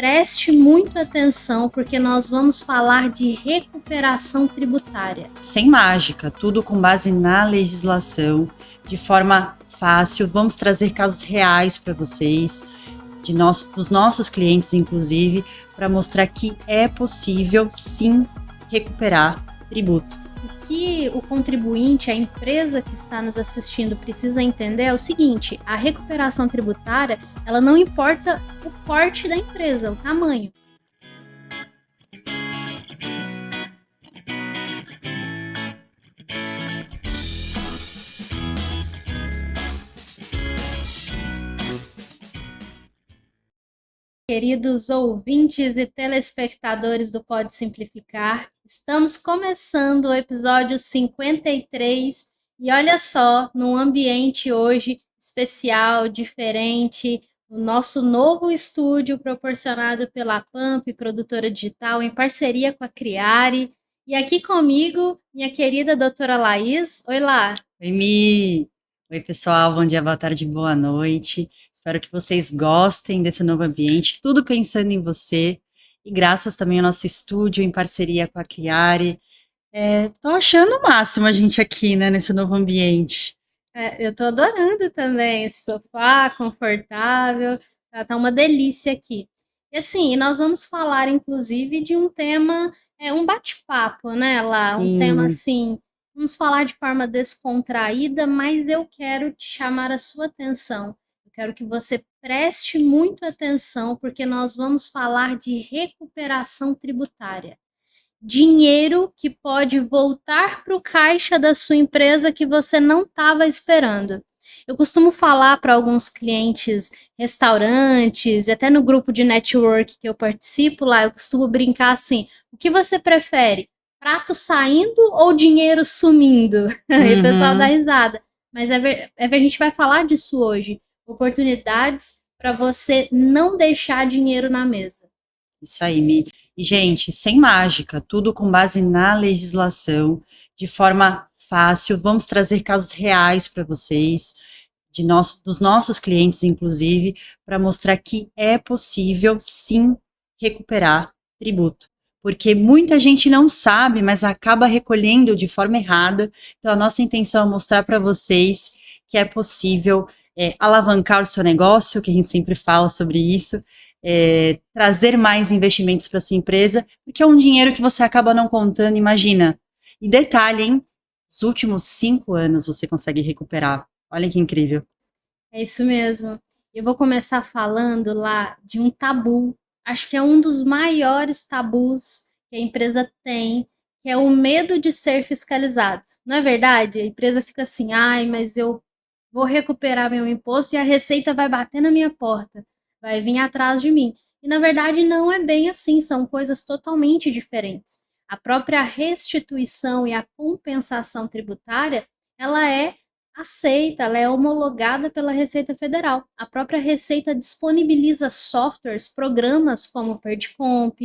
preste muito atenção, porque nós vamos falar de recuperação tributária. Sem mágica, tudo com base na legislação, de forma fácil. Vamos trazer casos reais para vocês, dos nossos clientes, inclusive, para mostrar que é possível, sim, recuperar tributo. O que o contribuinte, a empresa que está nos assistindo precisa entender é o seguinte: a recuperação tributária, ela não importa o porte da empresa, o tamanho. Queridos ouvintes e telespectadores do Pode Simplificar, estamos começando o episódio 53 e olha só, num ambiente hoje especial, diferente, o nosso novo estúdio proporcionado pela Pamp, produtora digital, em parceria com a Criare. E aqui comigo, minha querida doutora Laís. Oi, Lá. Oi, Mi. Oi, pessoal. Bom dia, boa tarde, boa noite. Espero que vocês gostem desse novo ambiente, tudo pensando em você. E graças também ao nosso estúdio em parceria com a Criare. Tô achando o máximo a gente aqui, né, nesse novo ambiente. Eu tô adorando também esse sofá confortável, tá uma delícia aqui. E assim, nós vamos falar inclusive de um tema, um bate-papo, né, Lá? Um tema assim, vamos falar de forma descontraída, mas eu quero te chamar a sua atenção. Eu quero que você preste muito atenção, porque nós vamos falar de recuperação tributária. Dinheiro que pode voltar para o caixa da sua empresa que você não estava esperando. Eu costumo falar para alguns clientes, restaurantes, até no grupo de network que eu participo lá, eu costumo brincar assim: o que você prefere? Prato saindo ou dinheiro sumindo? E o pessoal dá risada. Mas a gente vai falar disso hoje. Oportunidades para você não deixar dinheiro na mesa. Isso aí, Mi. E, gente, sem mágica, tudo com base na legislação, de forma fácil. Vamos trazer casos reais para vocês, dos nossos clientes, inclusive, para mostrar que é possível, sim, recuperar tributo. Porque muita gente não sabe, mas acaba recolhendo de forma errada. Então, a nossa intenção é mostrar para vocês que é possível alavancar o seu negócio, que a gente sempre fala sobre isso, trazer mais investimentos para sua empresa, porque é um dinheiro que você acaba não contando, imagina. E detalhe, hein? Os últimos 5 anos você consegue recuperar. Olha que incrível. É isso mesmo. Eu vou começar falando lá de um tabu. Acho que é um dos maiores tabus que a empresa tem, que é o medo de ser fiscalizado. Não é verdade? A empresa fica assim: ai, mas eu vou recuperar meu imposto e a Receita vai bater na minha porta, vai vir atrás de mim. E na verdade não é bem assim, são coisas totalmente diferentes. A própria restituição e a compensação tributária, ela é aceita, ela é homologada pela Receita Federal. A própria Receita disponibiliza softwares, programas como o Perdicomp,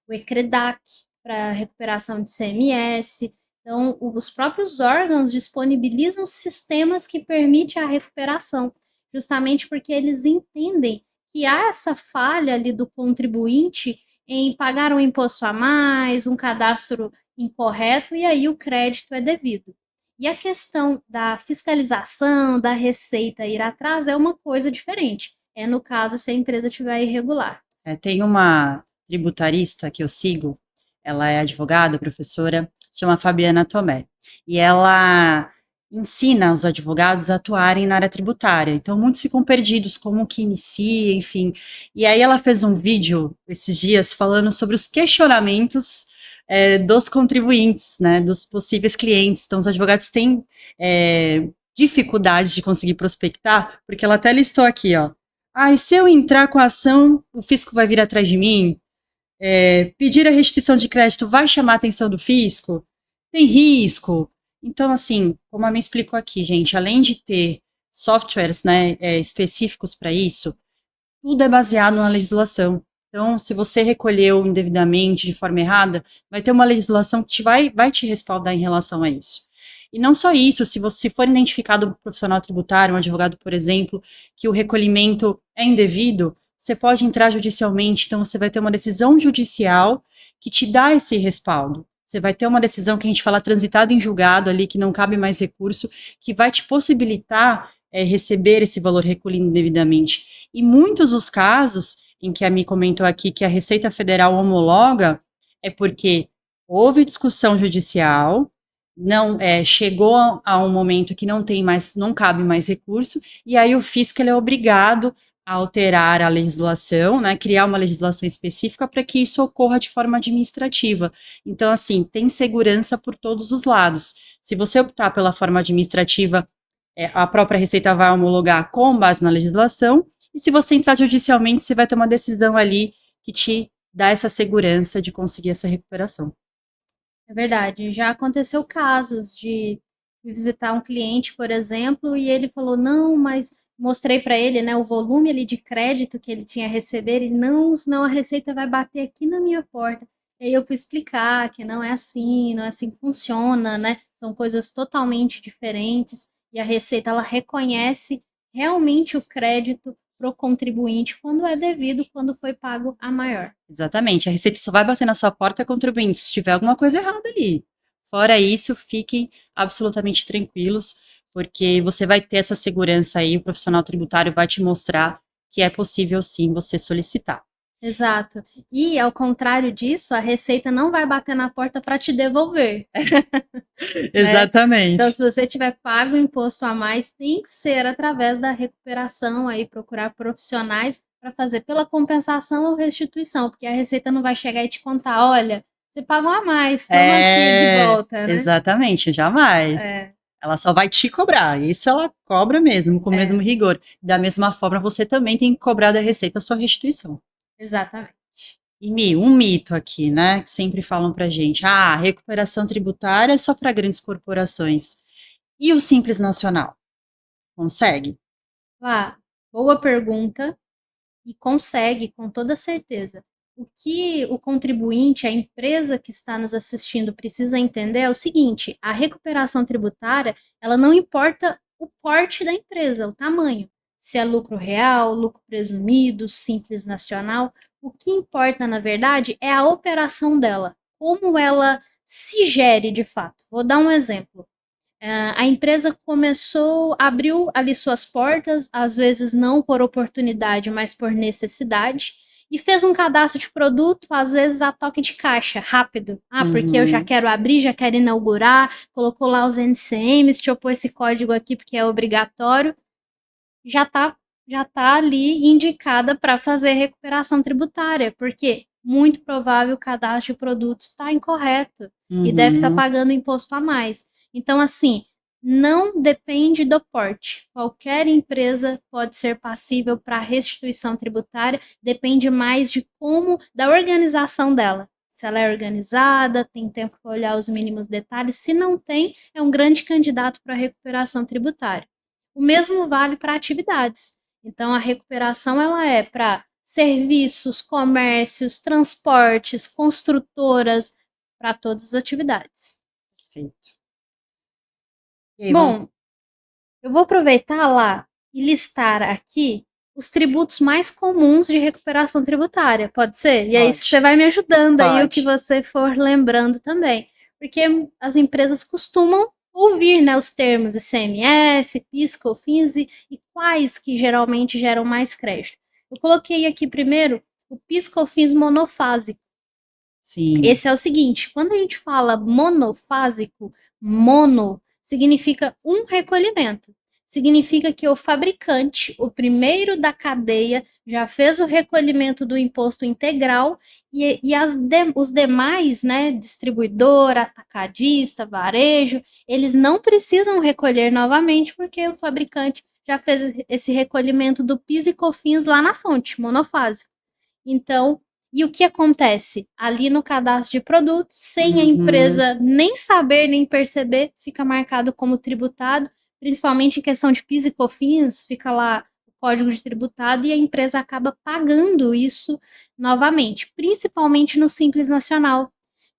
o Ecredac, para recuperação de CMS. Então, os próprios órgãos disponibilizam sistemas que permitem a recuperação, justamente porque eles entendem que há essa falha ali do contribuinte em pagar um imposto a mais, um cadastro incorreto, e aí o crédito é devido. E a questão da fiscalização, da Receita ir atrás é uma coisa diferente. É no caso se a empresa estiver irregular. Tem uma tributarista que eu sigo, ela é advogada, professora, chama Fabiana Tomé, e ela ensina os advogados a atuarem na área tributária. Então, muitos ficam perdidos, como que inicia, enfim. E aí ela fez um vídeo esses dias falando sobre os questionamentos dos contribuintes, né, dos possíveis clientes. Então, os advogados têm dificuldade de conseguir prospectar, porque ela até listou aqui, ó. Ah, e se eu entrar com a ação, o fisco vai vir atrás de mim? Pedir a restituição de crédito vai chamar a atenção do fisco? Tem risco? Então, assim, como a me explicou aqui, gente, além de ter softwares, né, específicos para isso, tudo é baseado na legislação. Então, se você recolheu indevidamente, de forma errada, vai ter uma legislação que vai te respaldar em relação a isso. E não só isso, se você for identificado um profissional tributário, um advogado, por exemplo, que o recolhimento é indevido, você pode entrar judicialmente, então você vai ter uma decisão judicial que te dá esse respaldo. Você vai ter uma decisão que a gente fala transitada em julgado ali, que não cabe mais recurso, que vai te possibilitar receber esse valor recolhido devidamente. E muitos dos casos em que a Mi comentou aqui que a Receita Federal homologa é porque houve discussão judicial, não chegou a um momento que não cabe mais recurso, e aí o fisco ele é obrigado a alterar a legislação, né, criar uma legislação específica para que isso ocorra de forma administrativa. Então, assim, tem segurança por todos os lados. Se você optar pela forma administrativa, a própria Receita vai homologar com base na legislação, e se você entrar judicialmente, você vai ter uma decisão ali que te dá essa segurança de conseguir essa recuperação. É verdade. Já aconteceu casos de visitar um cliente, por exemplo, e ele falou, não, mas mostrei para ele, né, o volume ali de crédito que ele tinha a receber, e não, senão a Receita vai bater aqui na minha porta. E aí eu fui explicar que não é assim que funciona, né? São coisas totalmente diferentes, e a Receita, ela reconhece realmente o crédito para o contribuinte quando é devido, quando foi pago a maior. Exatamente, a Receita só vai bater na sua porta contribuinte se tiver alguma coisa errada ali. Fora isso, fiquem absolutamente tranquilos, porque você vai ter essa segurança aí, o profissional tributário vai te mostrar que é possível sim você solicitar. Exato. E, ao contrário disso, a Receita não vai bater na porta para te devolver. Exatamente. Então, se você tiver pago imposto a mais, tem que ser através da recuperação, aí procurar profissionais para fazer pela compensação ou restituição, porque a Receita não vai chegar e te contar, olha, você pagou a mais, toma aqui de volta, né? Exatamente, jamais. Ela só vai te cobrar, isso ela cobra mesmo, com o mesmo rigor. Da mesma forma, você também tem que cobrar da Receita a sua restituição. Exatamente. E um mito aqui, né, que sempre falam pra gente, recuperação tributária é só para grandes corporações. E o Simples Nacional? Consegue? Boa pergunta, e consegue, com toda certeza. O que o contribuinte, a empresa que está nos assistindo precisa entender é o seguinte, a recuperação tributária, ela não importa o porte da empresa, o tamanho. Se é lucro real, lucro presumido, simples nacional, o que importa, na verdade, é a operação dela, como ela se gere de fato. Vou dar um exemplo. A empresa abriu ali suas portas, às vezes não por oportunidade, mas por necessidade, e fez um cadastro de produto, às vezes a toque de caixa, rápido. Porque eu já quero abrir, já quero inaugurar, colocou lá os NCMs, deixa eu pôr esse código aqui porque é obrigatório. Já tá ali indicada para fazer recuperação tributária, porque muito provável o cadastro de produtos está incorreto e deve estar pagando imposto a mais. Então, assim, não depende do porte. Qualquer empresa pode ser passível para restituição tributária, depende mais da organização dela. Se ela é organizada, tem tempo para olhar os mínimos detalhes. Se não tem, é um grande candidato para recuperação tributária. O mesmo vale para atividades. Então, a recuperação ela é para serviços, comércios, transportes, construtoras, para todas as atividades. Perfeito. Bom, eu vou aproveitar lá e listar aqui os tributos mais comuns de recuperação tributária, pode ser? E aí você vai me ajudando aí o que você for lembrando também. Porque as empresas costumam ouvir, né, os termos ICMS, PIS, COFINS e quais que geralmente geram mais crédito. Eu coloquei aqui primeiro o PIS, COFINS monofásico. Sim. Esse é o seguinte, quando a gente fala monofásico, mono significa um recolhimento. Significa que o fabricante, o primeiro da cadeia, já fez o recolhimento do imposto integral e os demais, né, distribuidor, atacadista, varejo, eles não precisam recolher novamente porque o fabricante já fez esse recolhimento do PIS e COFINS lá na fonte, monofásico. Então, e o que acontece? Ali no cadastro de produtos, sem a empresa nem saber, nem perceber, fica marcado como tributado, principalmente em questão de PIS e COFINS, fica lá o código de tributado e a empresa acaba pagando isso novamente, principalmente no Simples Nacional,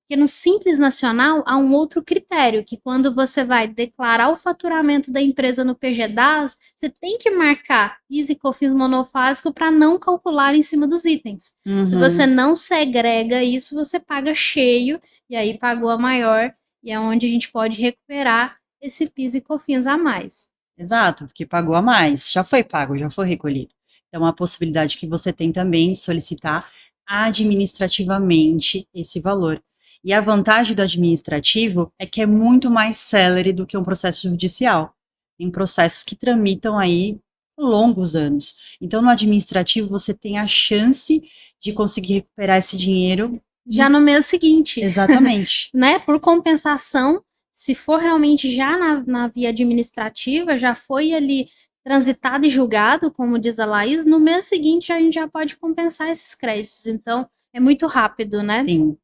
Porque no Simples Nacional há um outro critério, que quando você vai declarar o faturamento da empresa no PGDAS, você tem que marcar PIS e COFINS monofásico para não calcular em cima dos itens. Se você não segrega isso, você paga cheio, e aí pagou a maior, e é onde a gente pode recuperar esse PIS e COFINS a mais. Exato, porque pagou a mais, já foi pago, já foi recolhido. Então, a possibilidade que você tem também de solicitar administrativamente esse valor. E a vantagem do administrativo é que é muito mais célere do que um processo judicial. Tem processos que tramitam aí longos anos. Então, no administrativo, você tem a chance de conseguir recuperar esse dinheiro já no mês seguinte. Exatamente. Né? Por compensação, se for realmente já na via administrativa, já foi ali transitado e julgado, como diz a Laís, no mês seguinte a gente já pode compensar esses créditos. Então, é muito rápido, né? Sim.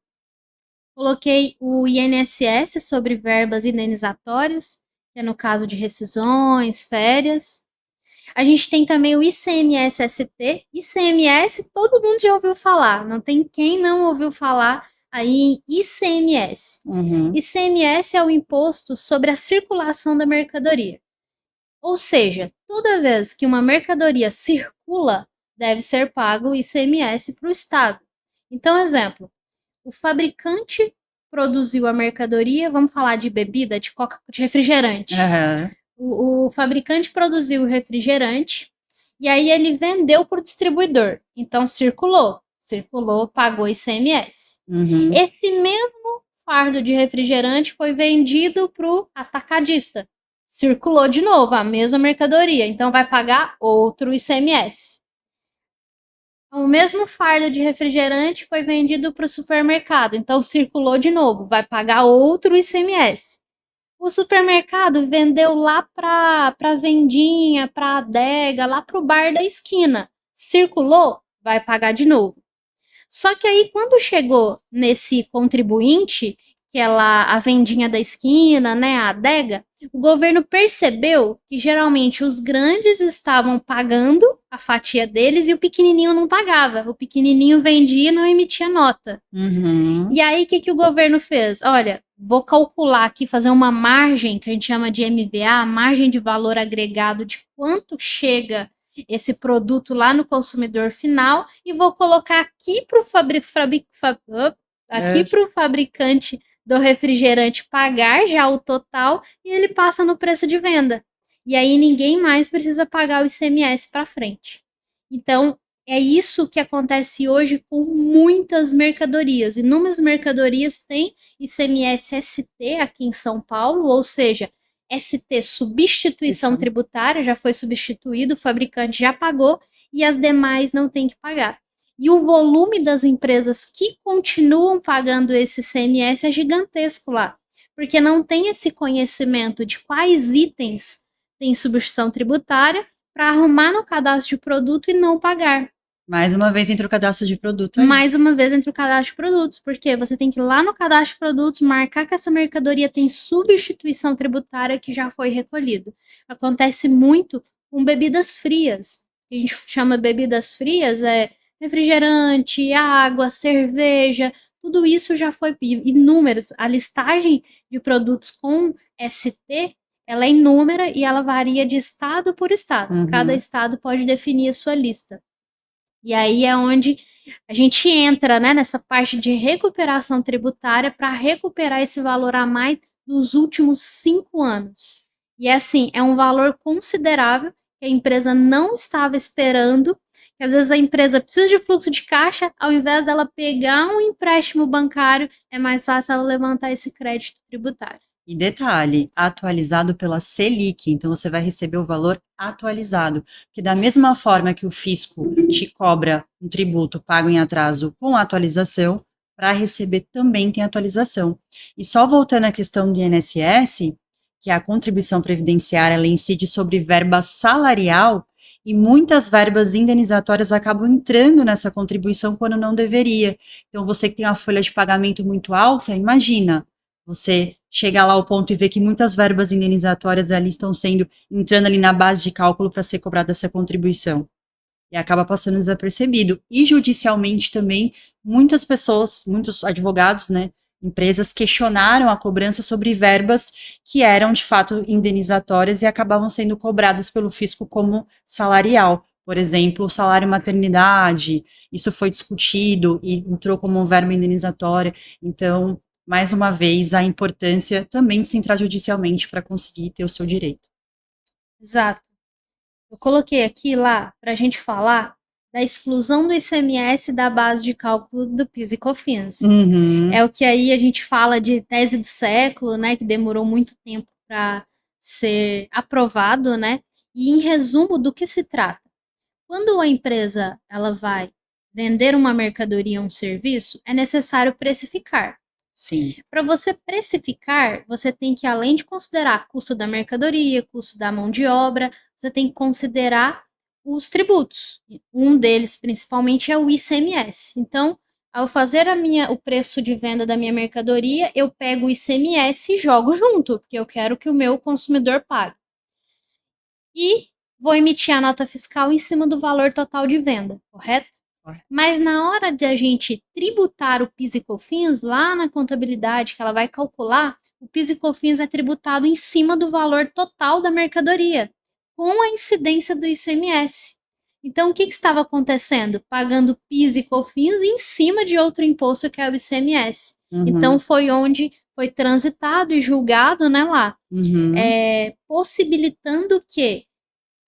Coloquei o INSS sobre verbas indenizatórias, que é no caso de rescisões, férias. A gente tem também o ICMS-ST. ICMS, todo mundo já ouviu falar, não tem quem não ouviu falar aí em ICMS. ICMS é o imposto sobre a circulação da mercadoria. Ou seja, toda vez que uma mercadoria circula, deve ser pago o ICMS para o Estado. Então, exemplo, o fabricante produziu a mercadoria, vamos falar de bebida, de refrigerante. O fabricante produziu o refrigerante e aí ele vendeu para o distribuidor. Então, circulou, pagou ICMS. Esse mesmo fardo de refrigerante foi vendido para o atacadista. Circulou de novo, a mesma mercadoria. Então, vai pagar outro ICMS. O mesmo fardo de refrigerante foi vendido para o supermercado. Então, circulou de novo, vai pagar outro ICMS. O supermercado vendeu lá para a vendinha, para a adega, lá para o bar da esquina. Circulou, vai pagar de novo. Só que aí, quando chegou nesse contribuinte, que é lá a vendinha da esquina, né, a adega, o governo percebeu que geralmente os grandes estavam pagando a fatia deles e o pequenininho não pagava. O pequenininho vendia e não emitia nota. E aí, o que o governo fez? Olha, vou calcular aqui, fazer uma margem, que a gente chama de MVA, margem de valor agregado, de quanto chega esse produto lá no consumidor final, e vou colocar aqui para o fabricante do refrigerante pagar já o total, e ele passa no preço de venda. E aí ninguém mais precisa pagar o ICMS para frente. Então, é isso que acontece hoje com muitas mercadorias. Inúmeras mercadorias têm ICMS-ST aqui em São Paulo, ou seja, ST, substituição tributária, já foi substituído, o fabricante já pagou e as demais não tem que pagar. E o volume das empresas que continuam pagando esse ICMS é gigantesco lá, porque não tem esse conhecimento de quais itens tem substituição tributária para arrumar no cadastro de produto e não pagar. Mais uma vez entra o cadastro de produto aí. Mais uma vez entra o cadastro de produtos, porque você tem que ir lá no cadastro de produtos, marcar que essa mercadoria tem substituição tributária que já foi recolhido. Acontece muito com bebidas frias. A gente chama bebidas frias, refrigerante, água, cerveja, tudo isso já foi inúmeros. A listagem de produtos com ST, ela é inúmera e ela varia de estado por estado. Cada estado pode definir a sua lista. E aí é onde a gente entra, né, nessa parte de recuperação tributária para recuperar esse valor a mais dos últimos 5 anos. E assim, é um valor considerável que a empresa não estava esperando, que às vezes a empresa precisa de fluxo de caixa, ao invés dela pegar um empréstimo bancário, é mais fácil ela levantar esse crédito tributário. E detalhe, atualizado pela Selic, então você vai receber o valor atualizado, que da mesma forma que o fisco te cobra um tributo pago em atraso com atualização, para receber também tem atualização. E só voltando à questão do INSS, que a contribuição previdenciária ela incide sobre verba salarial, e muitas verbas indenizatórias acabam entrando nessa contribuição quando não deveria. Então, você que tem uma folha de pagamento muito alta, imagina, você chegar lá ao ponto e ver que muitas verbas indenizatórias ali estão entrando ali na base de cálculo para ser cobrada essa contribuição. E acaba passando desapercebido. E judicialmente também, muitas pessoas, muitos advogados, né, empresas questionaram a cobrança sobre verbas que eram, de fato, indenizatórias e acabavam sendo cobradas pelo fisco como salarial. Por exemplo, o salário maternidade, isso foi discutido e entrou como verba indenizatória. Então, mais uma vez, a importância também de se entrar judicialmente para conseguir ter o seu direito. Exato. Eu coloquei aqui lá para a gente falar da exclusão do ICMS da base de cálculo do PIS e COFINS. É o que aí a gente fala de tese do século, né, que demorou muito tempo para ser aprovado, né? E em resumo, do que se trata? Quando a empresa ela vai vender uma mercadoria ou um serviço, é necessário precificar. Sim. Para você precificar, você tem que, além de considerar custo da mercadoria, custo da mão de obra, você tem que considerar os tributos. Um deles, principalmente, é o ICMS. Então, ao fazer o preço de venda da minha mercadoria, eu pego o ICMS e jogo junto, porque eu quero que o meu consumidor pague. E vou emitir a nota fiscal em cima do valor total de venda, correto? Mas na hora de a gente tributar o PIS e COFINS, lá na contabilidade que ela vai calcular, o PIS e COFINS é tributado em cima do valor total da mercadoria, com a incidência do ICMS. Então, o que estava acontecendo? Pagando PIS e COFINS em cima de outro imposto que é o ICMS. Então, foi onde foi transitado e julgado, né, lá, possibilitando que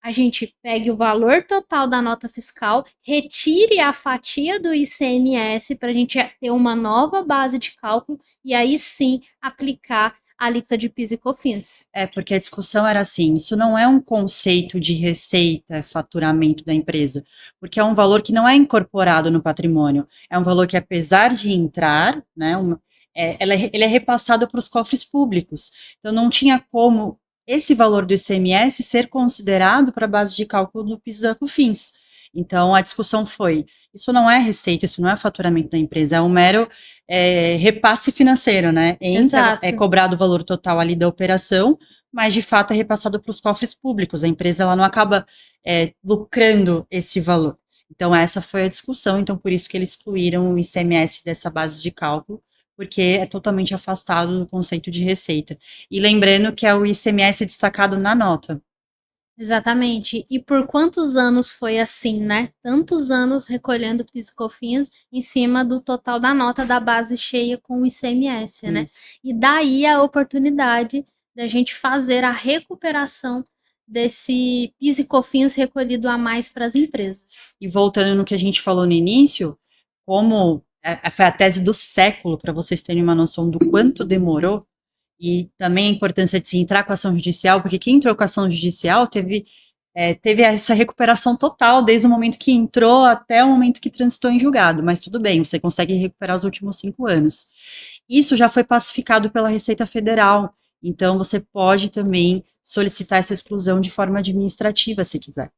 a gente pegue o valor total da nota fiscal, retire a fatia do ICMS para a gente ter uma nova base de cálculo e aí sim aplicar a alíquota de PIS e COFINS. Porque a discussão era assim, isso não é um conceito de receita, faturamento da empresa, porque é um valor que não é incorporado no patrimônio, é um valor que apesar de entrar, né, ele é repassado para os cofres públicos, então não tinha como esse valor do ICMS ser considerado para a base de cálculo do PIS e COFINS. Então, a discussão foi, isso não é receita, isso não é faturamento da empresa, é um mero repasse financeiro, né? É cobrado o valor total ali da operação, mas de fato é repassado para os cofres públicos, a empresa ela não acaba lucrando esse valor. Então, essa foi a discussão, então por isso que eles excluíram o ICMS dessa base de cálculo, porque é totalmente afastado do conceito de receita. E lembrando que é o ICMS destacado na nota. Exatamente. E por quantos anos foi assim, né? Tantos anos recolhendo PIS e COFINS em cima do total da nota da base cheia com o ICMS, né? E daí a oportunidade da gente fazer a recuperação desse PIS e COFINS recolhido a mais para as empresas. E voltando no que a gente falou no início, como foi a tese do século, para vocês terem uma noção do quanto demorou, e também a importância de se entrar com a ação judicial, porque quem entrou com a ação judicial teve essa recuperação total, desde o momento que entrou até o momento que transitou em julgado, mas tudo bem, você consegue recuperar os últimos 5 anos. Isso já foi pacificado pela Receita Federal, então você pode também solicitar essa exclusão de forma administrativa, se quiser.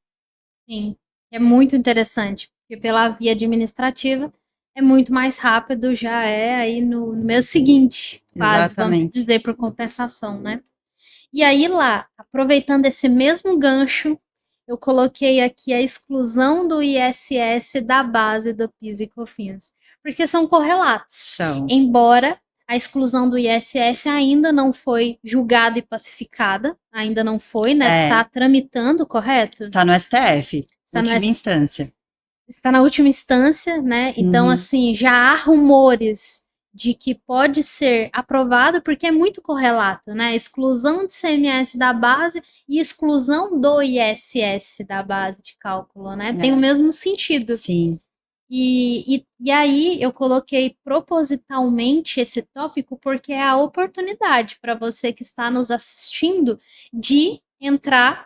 Sim, é muito interessante, porque pela via administrativa é muito mais rápido, já é aí no mês seguinte, quase, vamos dizer, por compensação, né? E aí lá, aproveitando esse mesmo gancho, eu coloquei aqui a exclusão do ISS da base do PIS e COFINS, porque são correlatos. Embora a exclusão do ISS ainda não foi julgada e pacificada, ainda não foi, né? Está tramitando, correto? Está no STF, última instância. Está na última instância, né? Então, assim, já há rumores de que pode ser aprovado, porque é muito correlato, né? Exclusão de CMS da base e exclusão do ISS da base de cálculo, né? Tem o mesmo sentido. Sim. E aí eu coloquei propositalmente esse tópico porque é a oportunidade para você que está nos assistindo de entrar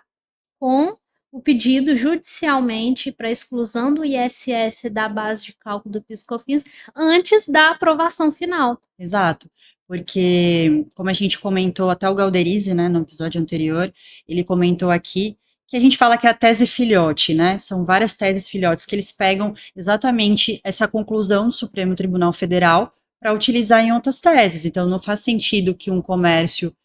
com o pedido judicialmente para exclusão do ISS da base de cálculo do PIS/COFINS antes da aprovação final. Exato, porque como a gente comentou, até o Galderize, né, no episódio anterior, ele comentou aqui que a gente fala que é a tese filhote, né, são várias teses filhotes que eles pegam exatamente essa conclusão do Supremo Tribunal Federal para utilizar em outras teses, então não faz sentido que o comércio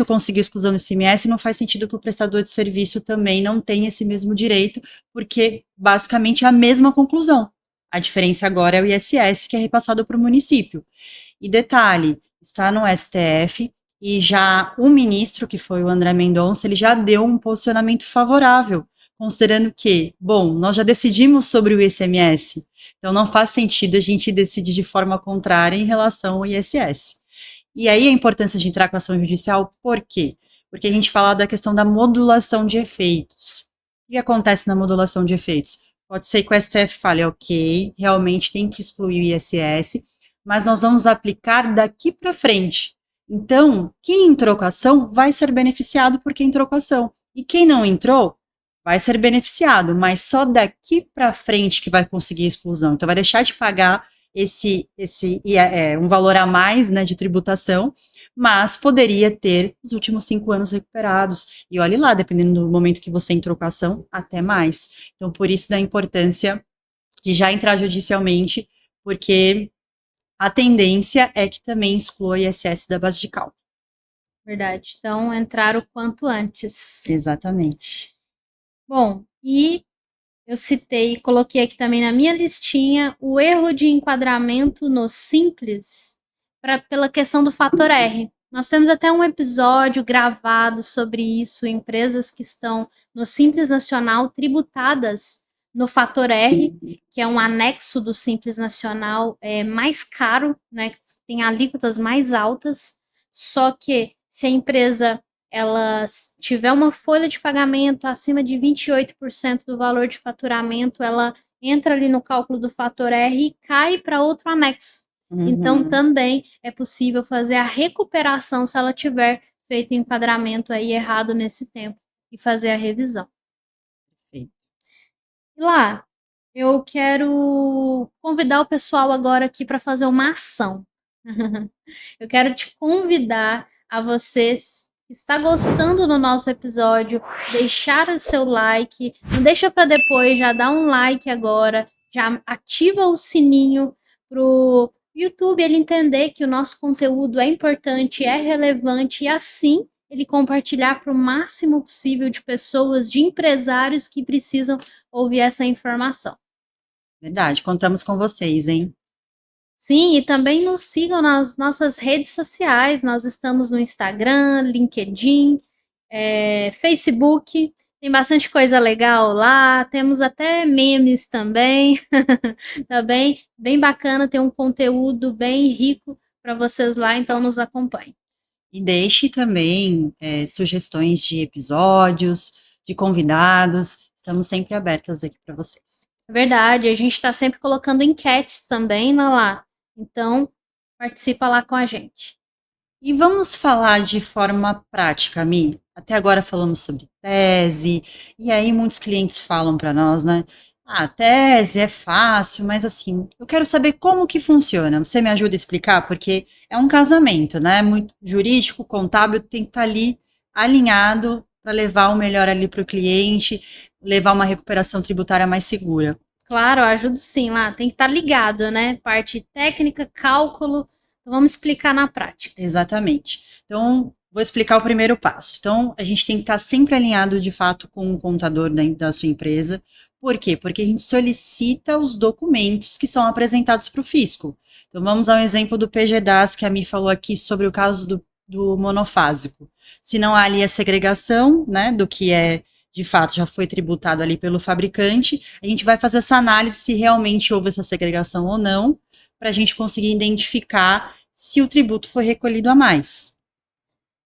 conseguir exclusão do ICMS, não faz sentido que o prestador de serviço também não tenha esse mesmo direito, porque basicamente é a mesma conclusão. A diferença agora é o ISS, que é repassado para o município. E detalhe, está no STF e já o ministro, que foi o André Mendonça, ele já deu um posicionamento favorável, considerando que, bom, nós já decidimos sobre o ICMS, então não faz sentido a gente decidir de forma contrária em relação ao ISS. E aí a importância de entrar com ação judicial, por quê? Porque a gente fala da questão da modulação de efeitos. O que acontece na modulação de efeitos? Pode ser que o STF fale, ok, realmente tem que excluir o ISS, mas nós vamos aplicar daqui para frente. Então, quem entrou com a ação vai ser beneficiado porque entrou com a ação. E quem não entrou vai ser beneficiado, mas só daqui para frente que vai conseguir a exclusão. Então, vai deixar de pagar um valor a mais, né, de tributação, mas poderia ter os últimos 5 anos recuperados. E olhe lá, dependendo do momento que você entrou com a ação, até mais. Então, por isso da importância de já entrar judicialmente, porque a tendência é que também exclua o ISS da base de cálculo. Verdade. Então, entrar o quanto antes. Exatamente. Bom, e eu citei, coloquei aqui também na minha listinha o erro de enquadramento no Simples pela questão do fator R. Nós temos até um episódio gravado sobre isso, empresas que estão no Simples Nacional tributadas no fator R, que é um anexo do Simples Nacional mais caro, né, que tem alíquotas mais altas, só que se a empresa ela tiver uma folha de pagamento acima de 28% do valor de faturamento, ela entra ali no cálculo do fator R e cai para outro anexo. Então, também é possível fazer a recuperação se ela tiver feito o enquadramento aí errado nesse tempo e fazer a revisão. Sim. E lá, eu quero convidar o pessoal agora aqui para fazer uma ação. Eu quero te convidar a vocês está gostando do nosso episódio, deixar o seu like, não deixa para depois, já dá um like agora, já ativa o sininho pro YouTube ele entender que o nosso conteúdo é importante, é relevante e assim ele compartilhar para o máximo possível de pessoas, de empresários que precisam ouvir essa informação. Verdade, contamos com vocês, hein? Sim, e também nos sigam nas nossas redes sociais. Nós estamos no Instagram, LinkedIn, Facebook. Tem bastante coisa legal lá. Temos até memes também. Tá bem bacana. Tem um conteúdo bem rico para vocês lá. Então, nos acompanhem. E deixe também sugestões de episódios, de convidados. Estamos sempre abertas aqui para vocês. É verdade. A gente está sempre colocando enquetes também lá. Então, participa lá com a gente. E vamos falar de forma prática, Mi. Até agora falamos sobre tese, e aí muitos clientes falam para nós, né? Ah, tese é fácil, mas assim, eu quero saber como que funciona. Você me ajuda a explicar? Porque é um casamento, né? Muito jurídico, contábil, tem que estar ali alinhado para levar o melhor ali para o cliente, levar uma recuperação tributária mais segura. Claro, eu ajudo sim lá. Tem que estar ligado, né? Parte técnica, cálculo. Vamos explicar na prática. Exatamente. Então, vou explicar o primeiro passo. Então, a gente tem que estar sempre alinhado, de fato, com o contador da sua empresa. Por quê? Porque a gente solicita os documentos que são apresentados para o fisco. Então, vamos ao exemplo do PGDAS, que a Mi falou aqui sobre o caso do monofásico. Se não há ali a segregação, né, do que de fato, já foi tributado ali pelo fabricante, a gente vai fazer essa análise se realmente houve essa segregação ou não, para a gente conseguir identificar se o tributo foi recolhido a mais.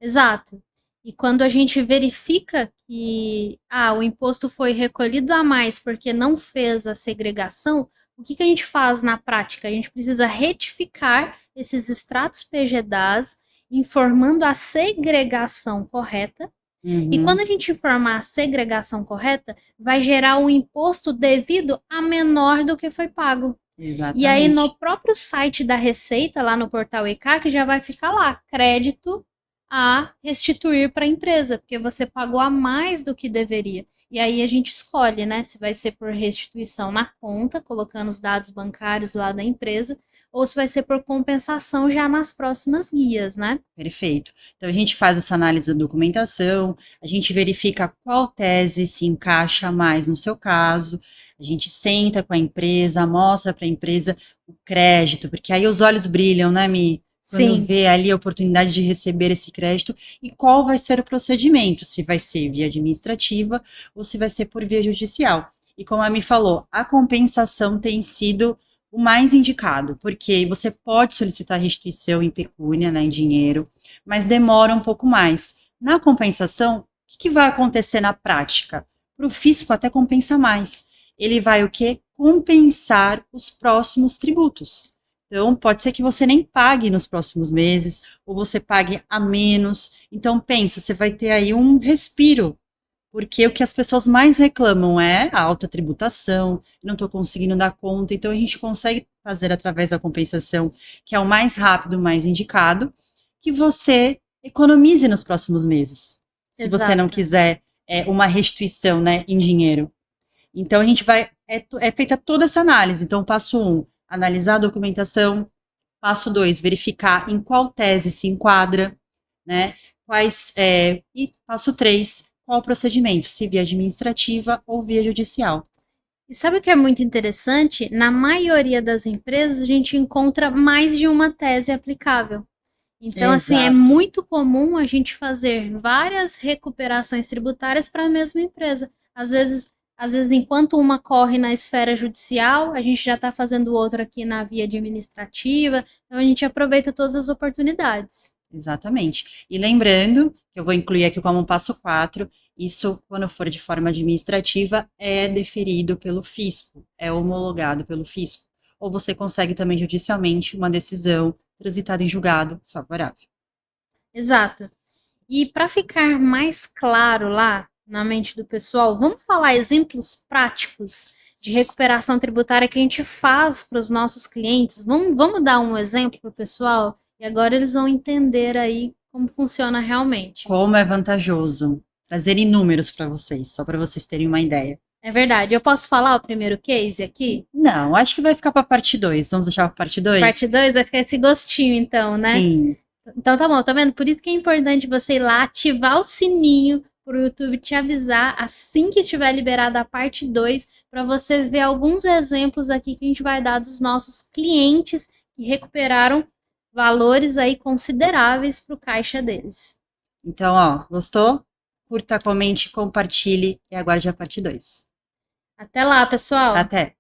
Exato. E quando a gente verifica que o imposto foi recolhido a mais porque não fez a segregação, o que a gente faz na prática? A gente precisa retificar esses extratos PGDAS, informando a segregação correta. E quando a gente informar a segregação correta, vai gerar um imposto devido a menor do que foi pago. Exatamente. E aí, no próprio site da Receita, lá no portal ECAC, já vai ficar lá, crédito a restituir para a empresa, porque você pagou a mais do que deveria. E aí a gente escolhe, né, se vai ser por restituição na conta, colocando os dados bancários lá da empresa, ou se vai ser por compensação já nas próximas guias, né? Perfeito. Então, a gente faz essa análise da documentação, a gente verifica qual tese se encaixa mais no seu caso, a gente senta com a empresa, mostra para a empresa o crédito, porque aí os olhos brilham, né, Mi? Quando Sim, vê ali a oportunidade de receber esse crédito e qual vai ser o procedimento, se vai ser via administrativa ou se vai ser por via judicial. E como a Mi falou, a compensação tem sido o mais indicado, porque você pode solicitar restituição em pecúnia, né, em dinheiro, mas demora um pouco mais. Na compensação, o que vai acontecer na prática? Para o fisco até compensa mais. Ele vai o quê? Compensar os próximos tributos. Então, pode ser que você nem pague nos próximos meses, ou você pague a menos. Então, pensa, você vai ter aí um respiro, porque o que as pessoas mais reclamam é a alta tributação, não estou conseguindo dar conta, então a gente consegue fazer através da compensação, que é o mais rápido, mais indicado, que você economize nos próximos meses, se você não exato. quiser uma restituição, né, em dinheiro. Então a gente vai, é feita toda essa análise. Então, passo 1, analisar a documentação. Passo 2, verificar em qual tese se enquadra, né? E passo 3, qual o procedimento, se via administrativa ou via judicial. E sabe o que é muito interessante? Na maioria das empresas, a gente encontra mais de uma tese aplicável. Então, assim, é Exato. muito comum a gente fazer várias recuperações tributárias para a mesma empresa. Às vezes, enquanto uma corre na esfera judicial, a gente já está fazendo outra aqui na via administrativa. Então, a gente aproveita todas as oportunidades. Exatamente. E lembrando, que eu vou incluir aqui como passo 4, isso, quando for de forma administrativa, é deferido pelo fisco, é homologado pelo fisco. Ou você consegue também judicialmente uma decisão transitada em julgado favorável. Exato. E para ficar mais claro lá na mente do pessoal, vamos falar exemplos práticos de recuperação tributária que a gente faz para os nossos clientes. Vamos dar um exemplo para o pessoal e agora eles vão entender aí como funciona realmente. Como é vantajoso trazer números para vocês, só para vocês terem uma ideia. É verdade. Eu posso falar o primeiro case aqui? Não, acho que vai ficar para parte 2. Vamos deixar para parte Parte 2? 2 vai ficar esse gostinho, então, né? Sim, Então tá bom, tá vendo? Por isso que é importante você ir lá, ativar o sininho para o YouTube te avisar assim que estiver liberada a parte 2, para você ver alguns exemplos aqui que a gente vai dar dos nossos clientes que recuperaram valores aí consideráveis para o caixa deles. então, ó, gostou? Curta, comente, compartilhe e aguarde a parte 2. Até lá, pessoal! Até!